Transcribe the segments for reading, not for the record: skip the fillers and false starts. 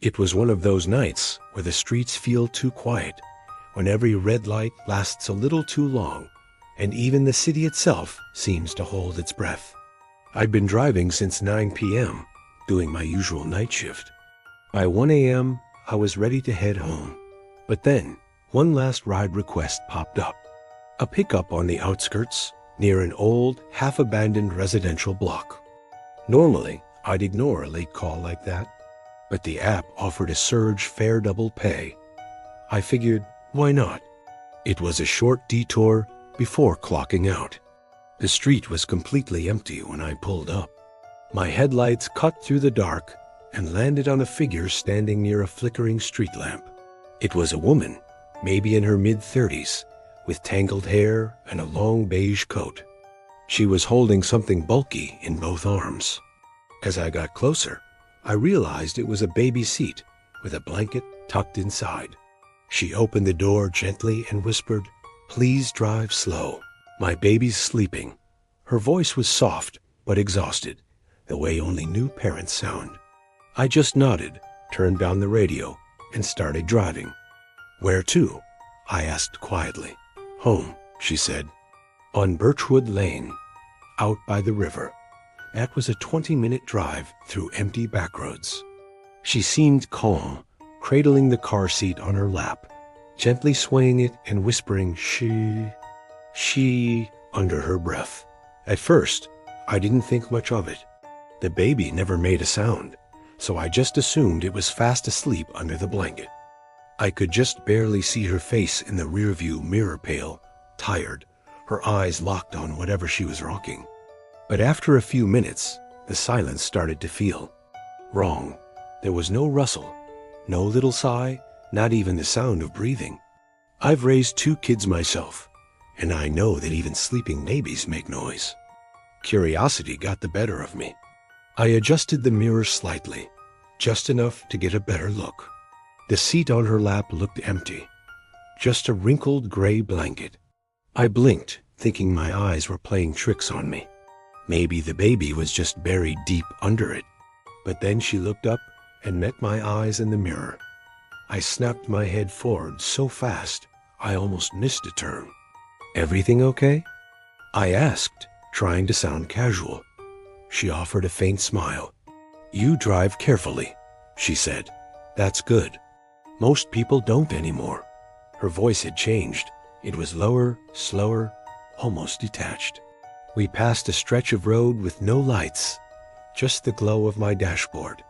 It was one of those nights where the streets feel too quiet, when every red light lasts a little too long, and even the city itself seems to hold its breath. I'd been driving since 9 p.m., doing my usual night shift. By 1 a.m., I was ready to head home. But then, one last ride request popped up. A pickup on the outskirts, near an old, half-abandoned residential block. Normally, I'd ignore a late call like that, but the app offered a surge fare double pay. I figured, why not? It was a short detour before clocking out. The street was completely empty when I pulled up. My headlights cut through the dark and landed on a figure standing near a flickering street lamp. It was a woman, maybe in her mid-30s, with tangled hair and a long beige coat. She was holding something bulky in both arms. As I got closer, I realized it was a baby seat with a blanket tucked inside. She opened the door gently and whispered, "Please drive slow. My baby's sleeping." Her voice was soft but exhausted, the way only new parents sound. I just nodded, turned down the radio, and started driving. "Where to?" I asked quietly. "Home," she said. "On Birchwood Lane, out by the river." That was a 20-minute drive through empty backroads. She seemed calm, cradling the car seat on her lap, gently swaying it and whispering she under her breath. At first, I didn't think much of it. The baby never made a sound, so I just assumed it was fast asleep under the blanket. I could just barely see her face in the rearview mirror, pale, tired, her eyes locked on whatever she was rocking. But after a few minutes, the silence started to feel wrong. There was no rustle, no little sigh, not even the sound of breathing. I've raised 2 kids myself, and I know that even sleeping babies make noise. Curiosity got the better of me. I adjusted the mirror slightly, just enough to get a better look. The seat on her lap looked empty, just a wrinkled gray blanket. I blinked, thinking my eyes were playing tricks on me. Maybe the baby was just buried deep under it. But then she looked up and met my eyes in the mirror. I snapped my head forward so fast, I almost missed a turn. "Everything okay?" I asked, trying to sound casual. She offered a faint smile. "You drive carefully," she said. "That's good. Most people don't anymore." Her voice had changed. It was lower, slower, almost detached. We passed a stretch of road with no lights, just the glow of my dashboard.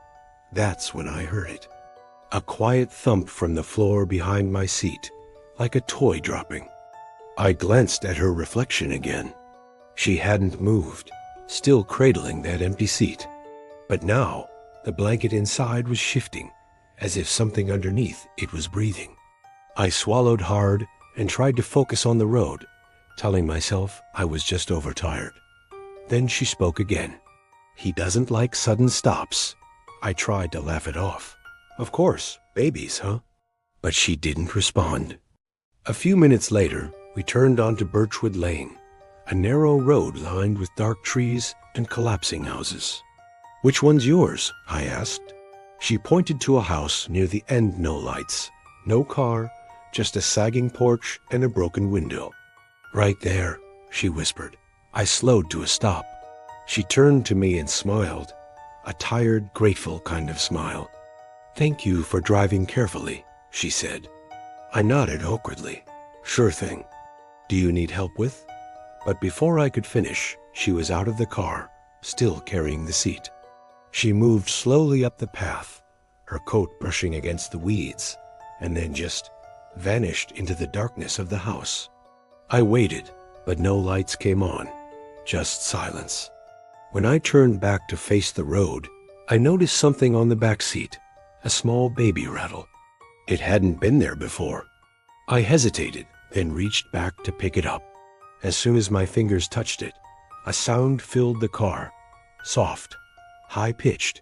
That's when I heard it. A quiet thump from the floor behind my seat, like a toy dropping. I glanced at her reflection again. She hadn't moved, still cradling that empty seat. But now, the blanket inside was shifting, as if something underneath it was breathing. I swallowed hard and tried to focus on the road, telling myself I was just overtired. Then she spoke again. "He doesn't like sudden stops." I tried to laugh it off. "Of course, babies, huh?" But she didn't respond. A few minutes later, we turned onto Birchwood Lane, a narrow road lined with dark trees and collapsing houses. "Which one's yours?" I asked. She pointed to a house near the end, no lights, no car, just a sagging porch and a broken window. "Right there," she whispered. I slowed to a stop. She turned to me and smiled, a tired, grateful kind of smile. "Thank you for driving carefully," she said. I nodded awkwardly. "Sure thing. Do you need help with?" But before I could finish, she was out of the car, still carrying the seat. She moved slowly up the path, her coat brushing against the weeds, and then just vanished into the darkness of the house. I waited, but no lights came on, just silence. When I turned back to face the road, I noticed something on the back seat, a small baby rattle. It hadn't been there before. I hesitated, then reached back to pick it up. As soon as my fingers touched it, a sound filled the car, soft, high-pitched,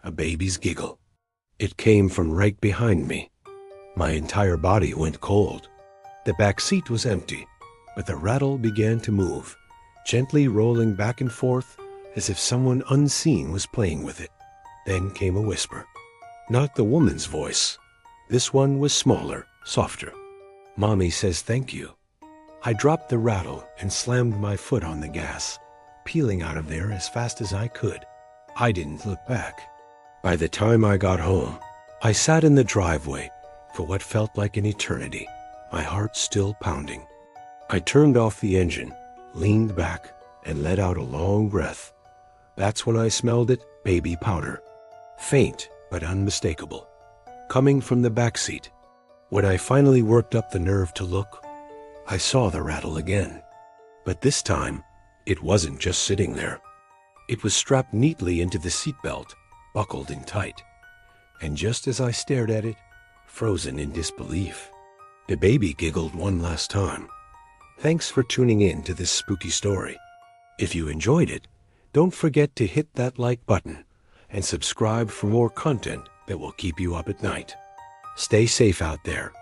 a baby's giggle. It came from right behind me. My entire body went cold. The back seat was empty, but the rattle began to move, gently rolling back and forth as if someone unseen was playing with it. Then came a whisper. Not the woman's voice. This one was smaller, softer. Mommy says thank you. I dropped the rattle and slammed my foot on the gas, peeling out of there as fast as I could. I didn't look back. By the time I got home, I sat in the driveway for what felt like an eternity, my heart still pounding. I turned off the engine, leaned back, and let out a long breath. That's when I smelled it, baby powder. Faint but unmistakable, coming from the backseat. When I finally worked up the nerve to look, I saw the rattle again. But this time, it wasn't just sitting there. It was strapped neatly into the seatbelt, buckled in tight. And just as I stared at it, frozen in disbelief, the baby giggled one last time. Thanks for tuning in to this spooky story. If you enjoyed it, don't forget to hit that like button and subscribe for more content that will keep you up at night. Stay safe out there